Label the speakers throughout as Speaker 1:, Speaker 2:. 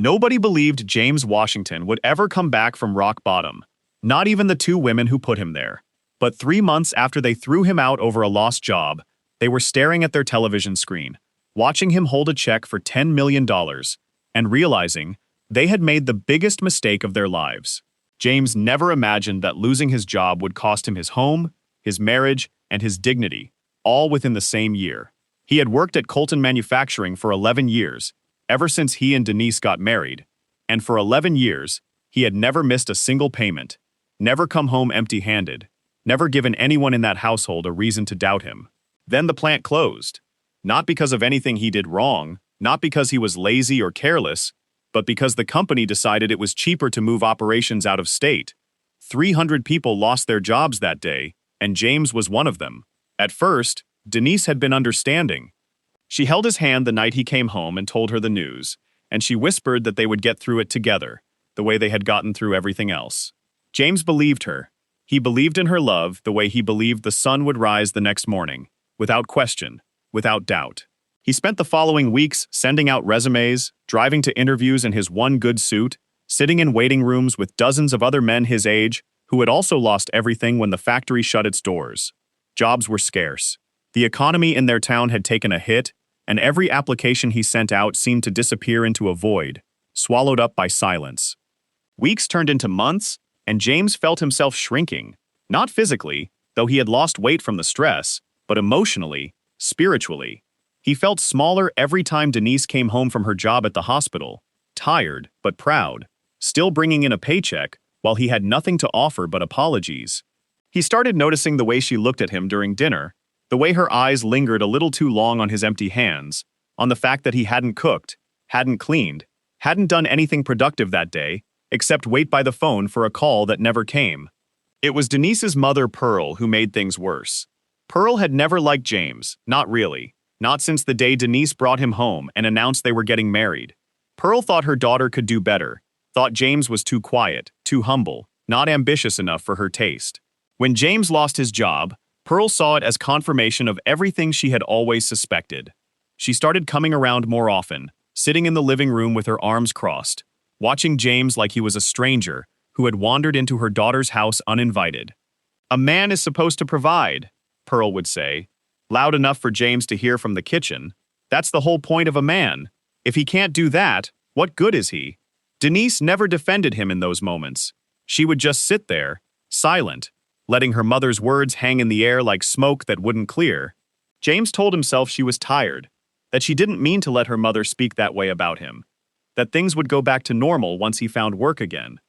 Speaker 1: Nobody believed James Washington would ever come back from rock bottom, not even the two women who put him there. But 3 months after they threw him out over a lost job, they were staring at their television screen, watching him hold a check for $10 million, and realizing they had made the biggest mistake of their lives. James never imagined that losing his job would cost him his home, his marriage, and his dignity, all within the same year. He had worked at Colton Manufacturing for 11 years, ever since he and Denise got married, and for 11 years, he had never missed a single payment, never come home empty-handed, never given anyone in that household a reason to doubt him. Then the plant closed. Not because of anything he did wrong, not because he was lazy or careless, but because the company decided it was cheaper to move operations out of state. 300 people lost their jobs that day, and James was one of them. At first, Denise had been understanding. She held his hand the night he came home and told her the news, and she whispered that they would get through it together, the way they had gotten through everything else. James believed her. He believed in her love the way he believed the sun would rise the next morning, without question, without doubt. He spent the following weeks sending out resumes, driving to interviews in his one good suit, sitting in waiting rooms with dozens of other men his age who had also lost everything when the factory shut its doors. Jobs were scarce. The economy in their town had taken a hit, and every application he sent out seemed to disappear into a void, swallowed up by silence. Weeks turned into months, and James felt himself shrinking, not physically, though he had lost weight from the stress, but emotionally, spiritually. He felt smaller every time Denise came home from her job at the hospital, tired but proud, still bringing in a paycheck while he had nothing to offer but apologies. He started noticing the way she looked at him during dinner, the way her eyes lingered a little too long on his empty hands, on the fact that he hadn't cooked, hadn't cleaned, hadn't done anything productive that day, except wait by the phone for a call that never came. It was Denise's mother, Pearl, who made things worse. Pearl had never liked James, not really, not since the day Denise brought him home and announced they were getting married. Pearl thought her daughter could do better, thought James was too quiet, too humble, not ambitious enough for her taste. When James lost his job, Pearl saw it as confirmation of everything she had always suspected. She started coming around more often, sitting in the living room with her arms crossed, watching James like he was a stranger who had wandered into her daughter's house uninvited. "A man is supposed to provide," Pearl would say, loud enough for James to hear from the kitchen. "That's the whole point of a man. If he can't do that, what good is he?" Denise never defended him in those moments. She would just sit there, silent, letting her mother's words hang in the air like smoke that wouldn't clear. James told himself she was tired, that she didn't mean to let her mother speak that way about him, that things would go back to normal once he found work again.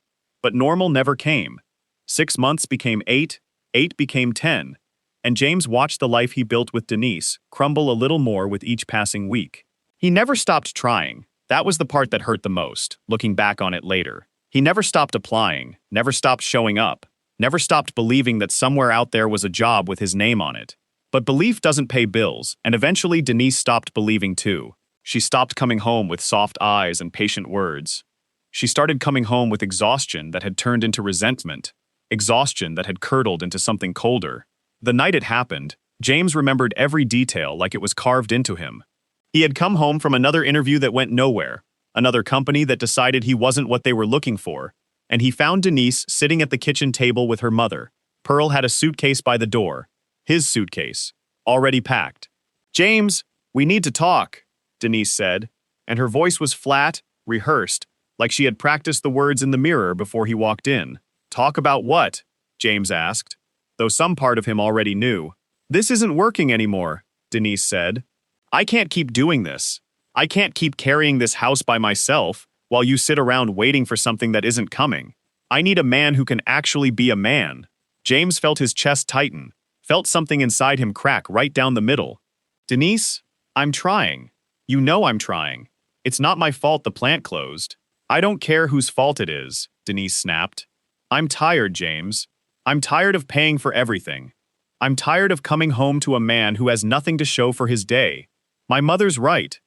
Speaker 1: But normal never came. 6 months became 8, 8 became 10, and James watched the life he built with Denise crumble a little more with each passing week. He never stopped trying. That was the part that hurt the most, looking back on it later. He never stopped applying, never stopped showing up, never stopped believing that somewhere out there was a job with his name on it. But belief doesn't pay bills, and eventually Denise stopped believing too. She stopped coming home with soft eyes and patient words. She started coming home with exhaustion that had turned into resentment, exhaustion that had curdled into something colder. The night it happened, James remembered every detail like it was carved into him. He had come home from another interview that went nowhere, another company that decided he wasn't what they were looking for, and he found Denise sitting at the kitchen table with her mother. Pearl had a suitcase by the door, his suitcase, already packed. "James, we need to talk," Denise said, and her voice was flat, rehearsed, like she had practiced the words in the mirror before he walked in. "Talk about what?" James asked, though some part of him already knew. "This isn't working anymore," Denise said. "I can't keep doing this. I can't keep carrying this house by myself while you sit around waiting for something that isn't coming. I need a man who can actually be a man." James felt his chest tighten, felt something inside him crack right down the middle. "Denise, I'm trying. You know I'm trying. It's not my fault the plant closed." "I don't care whose fault it is," Denise snapped. "I'm tired, James. I'm tired of paying for everything. I'm tired of coming home to a man who has nothing to show for his day. My mother's right.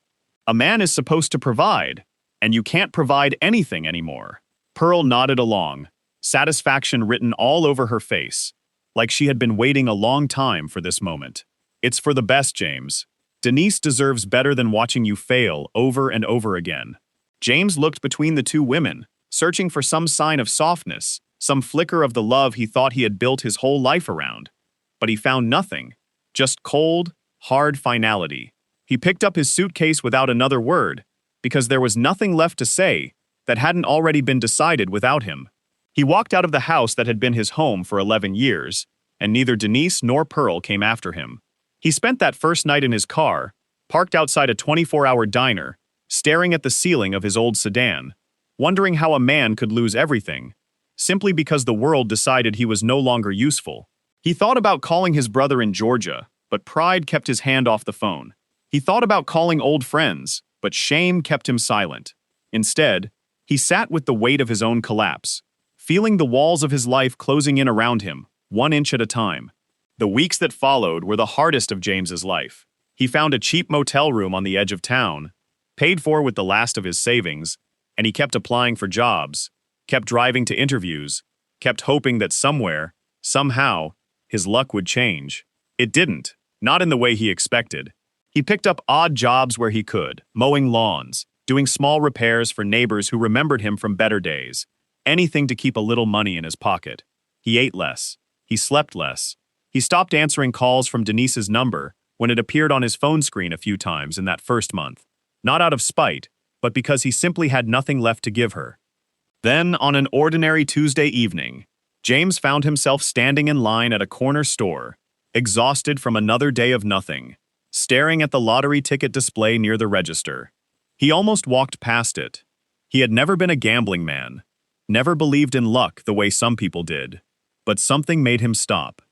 Speaker 1: A man is supposed to provide, and you can't provide anything anymore." Pearl nodded along, satisfaction written all over her face, like she had been waiting a long time for this moment. "It's for the best, James. Denise deserves better than watching you fail over and over again." James looked between the two women, searching for some sign of softness, some flicker of the love he thought he had built his whole life around. But he found nothing, just cold, hard finality. He picked up his suitcase without another word, because there was nothing left to say that hadn't already been decided without him. He walked out of the house that had been his home for 11 years, and neither Denise nor Pearl came after him. He spent that first night in his car, parked outside a 24-hour diner, staring at the ceiling of his old sedan, wondering how a man could lose everything, simply because the world decided he was no longer useful. He thought about calling his brother in Georgia, but pride kept his hand off the phone. He thought about calling old friends, but shame kept him silent. Instead, he sat with the weight of his own collapse, feeling the walls of his life closing in around him, 1 inch at a time. The weeks that followed were the hardest of James's life. He found a cheap motel room on the edge of town, paid for with the last of his savings, and he kept applying for jobs, kept driving to interviews, kept hoping that somewhere, somehow, his luck would change. It didn't, not in the way he expected. He picked up odd jobs where he could, mowing lawns, doing small repairs for neighbors who remembered him from better days, anything to keep a little money in his pocket. He ate less. He slept less. He stopped answering calls from Denise's number when it appeared on his phone screen a few times in that first month, not out of spite, but because he simply had nothing left to give her. Then, on an ordinary Tuesday evening, James found himself standing in line at a corner store, exhausted from another day of nothing, staring at the lottery ticket display near the register. He almost walked past it. He had never been a gambling man, never believed in luck the way some people did, but something made him stop.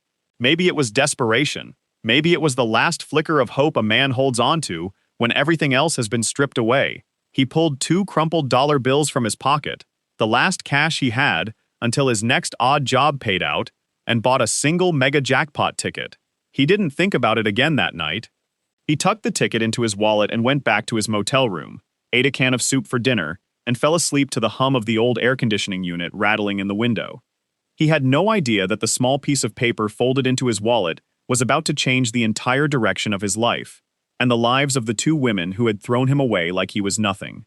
Speaker 1: Maybe it was desperation. Maybe it was the last flicker of hope a man holds on to when everything else has been stripped away. He pulled 2 crumpled dollar bills from his pocket, the last cash he had until his next odd job paid out, and bought a single mega jackpot ticket. He didn't think about it again that night. He tucked the ticket into his wallet and went back to his motel room, ate a can of soup for dinner, and fell asleep to the hum of the old air conditioning unit rattling in the window. He had no idea that the small piece of paper folded into his wallet was about to change the entire direction of his life, and the lives of the 2 women who had thrown him away like he was nothing.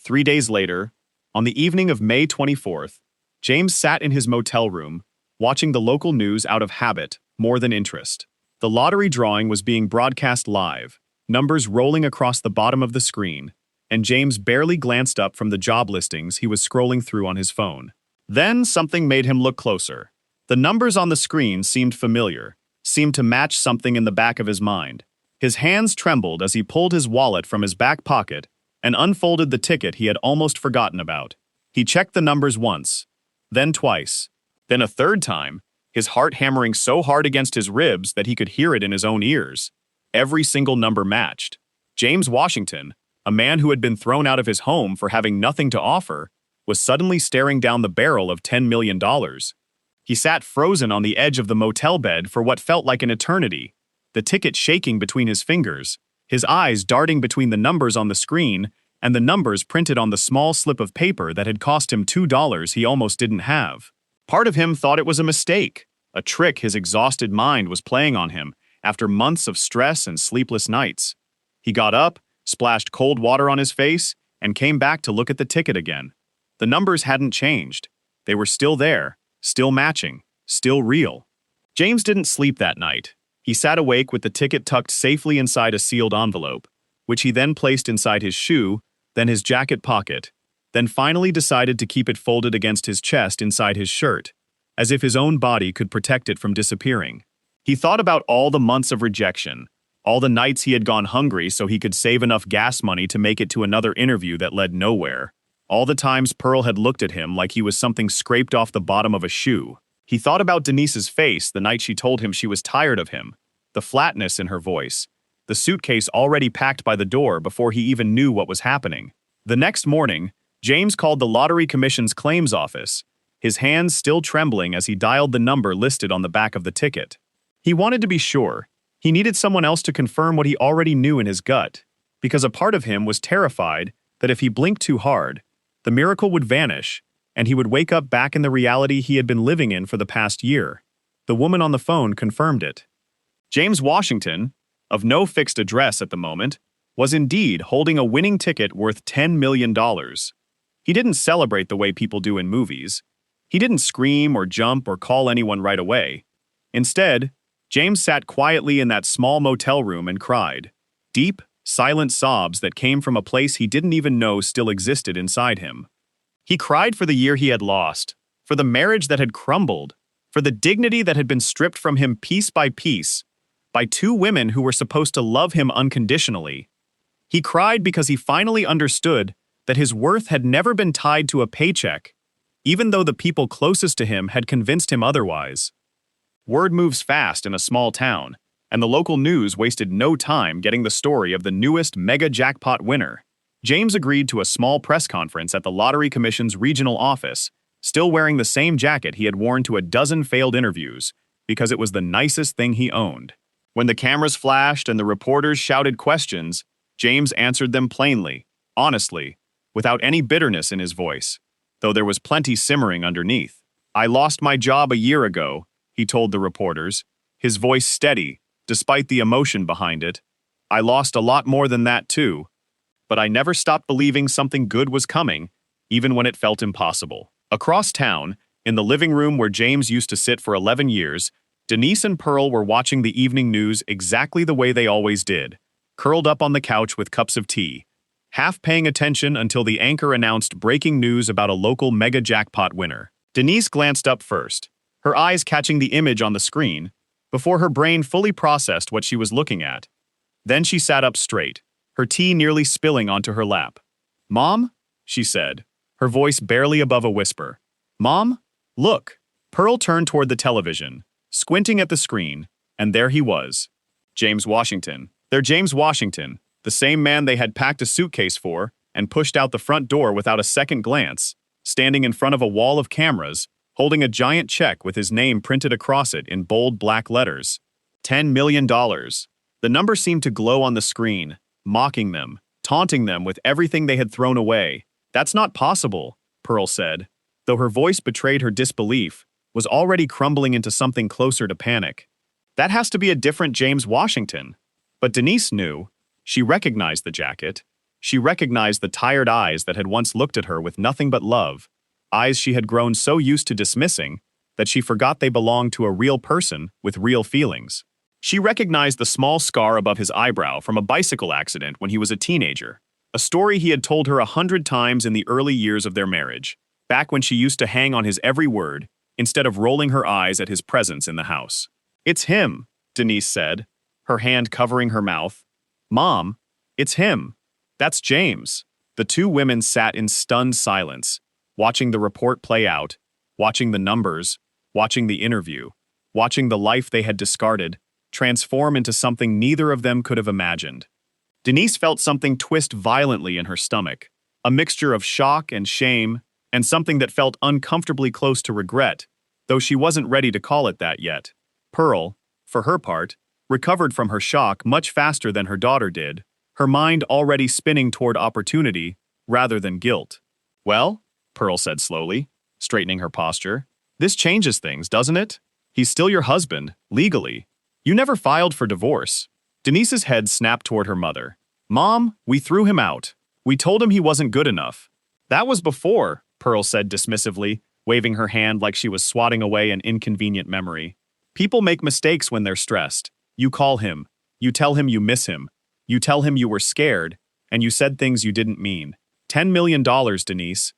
Speaker 1: 3 days later, on the evening of May 24th, James sat in his motel room, watching the local news out of habit more than interest. The lottery drawing was being broadcast live, numbers rolling across the bottom of the screen, and James barely glanced up from the job listings he was scrolling through on his phone. Then something made him look closer. The numbers on the screen seemed familiar, seemed to match something in the back of his mind. His hands trembled as he pulled his wallet from his back pocket and unfolded the ticket he had almost forgotten about. He checked the numbers once, then twice, then a third time, his heart hammering so hard against his ribs that he could hear it in his own ears. Every single number matched. James Washington, a man who had been thrown out of his home for having nothing to offer, was suddenly staring down the barrel of $10 million. He sat frozen on the edge of the motel bed for what felt like an eternity, the ticket shaking between his fingers, his eyes darting between the numbers on the screen and the numbers printed on the small slip of paper that had cost him $2 he almost didn't have. Part of him thought it was a mistake, a trick his exhausted mind was playing on him after months of stress and sleepless nights. He got up, splashed cold water on his face, and came back to look at the ticket again. The numbers hadn't changed. They were still there, still matching, still real. James didn't sleep that night. He sat awake with the ticket tucked safely inside a sealed envelope, which he then placed inside his shoe, then his jacket pocket, then finally decided to keep it folded against his chest inside his shirt, as if his own body could protect it from disappearing. He thought about all the months of rejection, all the nights he had gone hungry so he could save enough gas money to make it to another interview that led nowhere, all the times Pearl had looked at him like he was something scraped off the bottom of a shoe. He thought about Denise's face the night she told him she was tired of him, the flatness in her voice, the suitcase already packed by the door before he even knew what was happening. The next morning, James called the Lottery Commission's claims office, his hands still trembling as he dialed the number listed on the back of the ticket. He wanted to be sure. He needed someone else to confirm what he already knew in his gut, because a part of him was terrified that if he blinked too hard, the miracle would vanish, and he would wake up back in the reality he had been living in for the past year. The woman on the phone confirmed it. James Washington, of no fixed address at the moment, was indeed holding a winning ticket worth $10 million. He didn't celebrate the way people do in movies. He didn't scream or jump or call anyone right away. Instead, James sat quietly in that small motel room and cried. Deep, silent sobs that came from a place he didn't even know still existed inside him. He cried for the year he had lost, for the marriage that had crumbled, for the dignity that had been stripped from him piece by piece, by two women who were supposed to love him unconditionally. He cried because he finally understood that his worth had never been tied to a paycheck, even though the people closest to him had convinced him otherwise. Word moves fast in a small town, and the local news wasted no time getting the story of the newest mega jackpot winner. James agreed to a small press conference at the Lottery Commission's regional office, still wearing the same jacket he had worn to a dozen failed interviews, because it was the nicest thing he owned. When the cameras flashed and the reporters shouted questions, James answered them plainly, honestly, without any bitterness in his voice, though there was plenty simmering underneath. "I lost my job a year ago," he told the reporters, his voice steady, despite the emotion behind it. "I lost a lot more than that too. But I never stopped believing something good was coming, even when it felt impossible." Across town, in the living room where James used to sit for 11 years, Denise and Pearl were watching the evening news exactly the way they always did, curled up on the couch with cups of tea, half paying attention until the anchor announced breaking news about a local mega jackpot winner. Denise glanced up first, her eyes catching the image on the screen, before her brain fully processed what she was looking at. Then she sat up straight, her tea nearly spilling onto her lap. "Mom?" she said, her voice barely above a whisper. "Mom? Look." Pearl turned toward the television, squinting at the screen, and there he was. James Washington. Their James Washington, the same man they had packed a suitcase for and pushed out the front door without a second glance, standing in front of a wall of cameras, holding a giant check with his name printed across it in bold black letters. $10 million. The number seemed to glow on the screen, mocking them, taunting them with everything they had thrown away. "That's not possible," Pearl said, though her voice betrayed her disbelief, was already crumbling into something closer to panic. "That has to be a different James Washington." But Denise knew. She recognized the jacket. She recognized the tired eyes that had once looked at her with nothing but love, eyes she had grown so used to dismissing that she forgot they belonged to a real person with real feelings. She recognized the small scar above his eyebrow from a bicycle accident when he was a teenager, a story he had told her 100 times in the early years of their marriage, back when she used to hang on his every word instead of rolling her eyes at his presence in the house. "It's him," Denise said, her hand covering her mouth. "Mom, it's him. That's James." The two women sat in stunned silence, watching the report play out, watching the numbers, watching the interview, watching the life they had discarded transform into something neither of them could have imagined. Denise felt something twist violently in her stomach, a mixture of shock and shame, and something that felt uncomfortably close to regret, though she wasn't ready to call it that yet. Pearl, for her part, recovered from her shock much faster than her daughter did, her mind already spinning toward opportunity rather than guilt. "Well," Pearl said slowly, straightening her posture, "this changes things, doesn't it? He's still your husband, legally. You never filed for divorce." Denise's head snapped toward her mother. "Mom, we threw him out. We told him he wasn't good enough." "That was before," Pearl said dismissively, waving her hand like she was swatting away an inconvenient memory. "People make mistakes when they're stressed. You call him. You tell him you miss him. You tell him you were scared, and you said things you didn't mean. $10 million, Denise.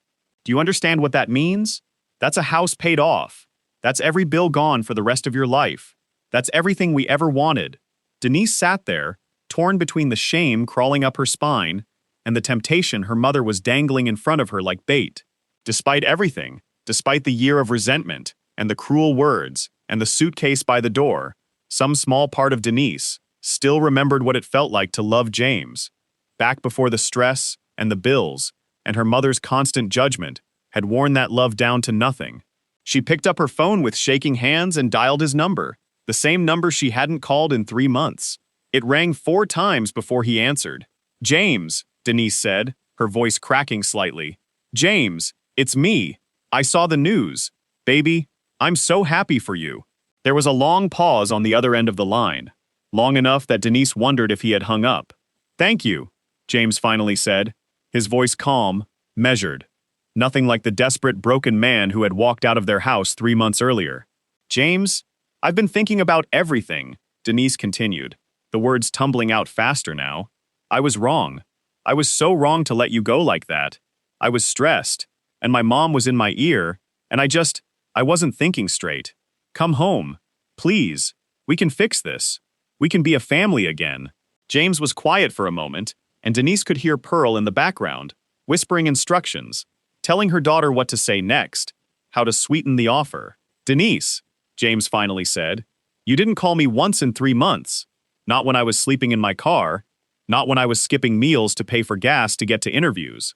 Speaker 1: Do you understand what that means? That's a house paid off. That's every bill gone for the rest of your life. That's everything we ever wanted." Denise sat there, torn between the shame crawling up her spine and the temptation her mother was dangling in front of her like bait. Despite everything, despite the year of resentment and the cruel words and the suitcase by the door, some small part of Denise still remembered what it felt like to love James, back before the stress and the bills and her mother's constant judgment had worn that love down to nothing. She picked up her phone with shaking hands and dialed his number, the same number she hadn't called in 3 months. It rang 4 times before he answered. "James," Denise said, her voice cracking slightly. "James, it's me. I saw the news. Baby, I'm so happy for you." There was a long pause on the other end of the line, long enough that Denise wondered if he had hung up. "Thank you," James finally said, his voice calm, measured. Nothing like the desperate, broken man who had walked out of their house 3 months earlier. James, I've been thinking about everything, Denise continued, the words tumbling out faster now. I was wrong. I was so wrong to let you go like that. I was stressed, and my mom was in my ear, and I wasn't thinking straight. Come home. Please. We can fix this. We can be a family again. James was quiet for a moment, and Denise could hear Pearl in the background, whispering instructions, telling her daughter what to say next, how to sweeten the offer. Denise, James finally said, you didn't call me once in 3 months. Not when I was sleeping in my car. Not when I was skipping meals to pay for gas to get to interviews.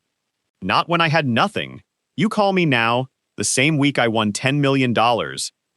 Speaker 1: Not when I had nothing. You call me now, the same week I won $10 million,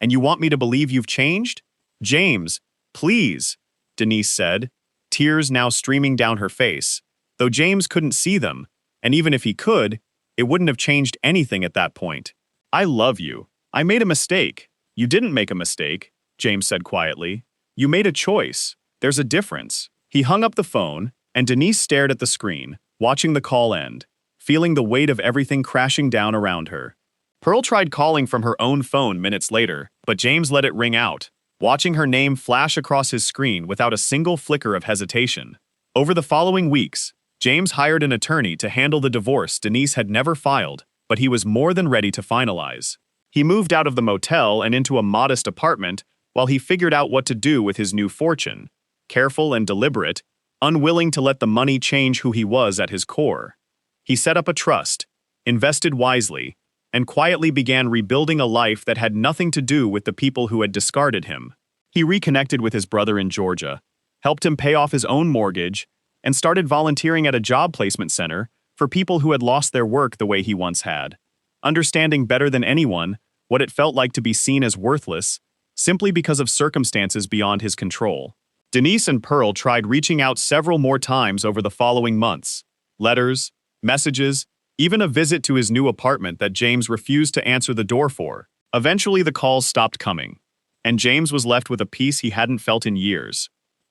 Speaker 1: and you want me to believe you've changed? James, please, Denise said, tears now streaming down her face, though James couldn't see them, and even if he could, it wouldn't have changed anything at that point. I love you. I made a mistake. You didn't make a mistake, James said quietly. You made a choice. There's a difference. He hung up the phone, and Denise stared at the screen, watching the call end, feeling the weight of everything crashing down around her. Pearl tried calling from her own phone minutes later, but James let it ring out, watching her name flash across his screen without a single flicker of hesitation. Over the following weeks, James hired an attorney to handle the divorce Denise had never filed, but he was more than ready to finalize. He moved out of the motel and into a modest apartment while he figured out what to do with his new fortune, careful and deliberate, unwilling to let the money change who he was at his core. He set up a trust, invested wisely, and quietly began rebuilding a life that had nothing to do with the people who had discarded him. He reconnected with his brother in Georgia, helped him pay off his own mortgage, and started volunteering at a job placement center for people who had lost their work the way he once had, understanding better than anyone what it felt like to be seen as worthless simply because of circumstances beyond his control. Denise and Pearl tried reaching out several more times over the following months. Letters, messages, even a visit to his new apartment that James refused to answer the door for. Eventually the calls stopped coming, and James was left with a peace he hadn't felt in years.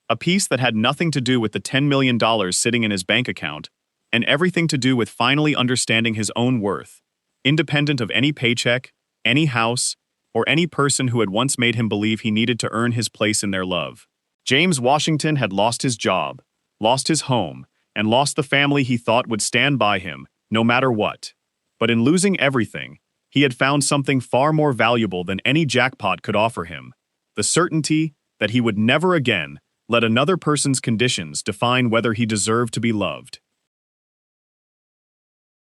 Speaker 1: A peace that had nothing to do with the $10 million sitting in his bank account, and everything to do with finally understanding his own worth, independent of any paycheck, any house, or any person who had once made him believe he needed to earn his place in their love. James Washington had lost his job, lost his home, and lost the family he thought would stand by him, no matter what. But in losing everything, he had found something far more valuable than any jackpot could offer him: the certainty that he would never again let another person's conditions define whether he deserved to be loved.